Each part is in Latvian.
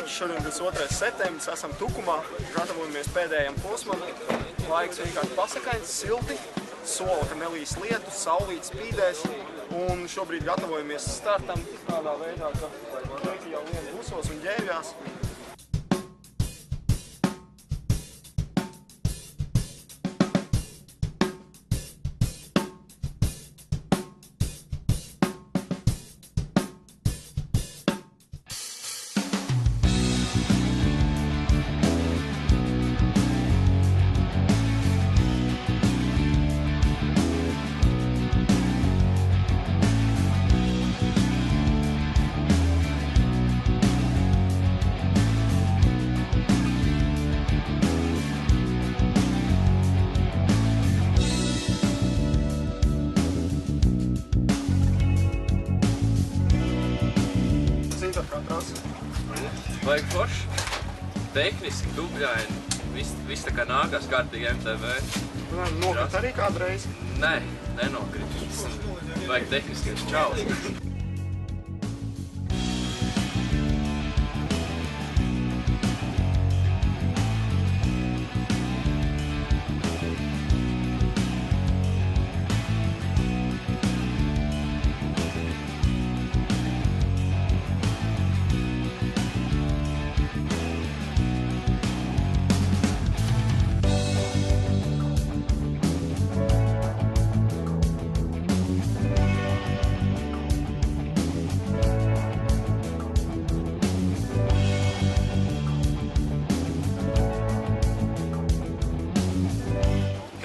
Džeki, šodien 22. septembris, esam Tukumā, gatavojamies pēdējam posmam. Laiks vienkārši pasakains, silti, sola, ka nelīs lietu, saulīt spīdēs, un šobrīd gatavojamies startam tādā veidā, ka Džeki jau lien busos un ģēvjās. Vajag forši, tehniski, dubļaini, viss tā kā nākās kārtīgi MTV. Nokrit arī kādreiz? Nē, nenokrit. Vajag tehniskais čaus.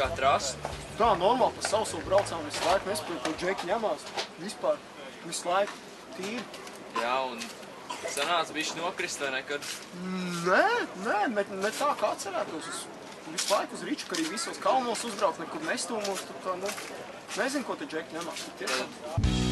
Kā trasa? Tā, normāli pa sauso braucām visu laiku, nesaprotu, ko Džeki ņemās. Vispār, visu laiku tīri. Jā, un sanāca bišķi nokrist vai nekad? Ne tā kā atcerētos. Visu laiku uz Riču, ka arī visos kalnos uzbrauc, nekur nestūmos. Nezinu, ko te Džeki ņemās.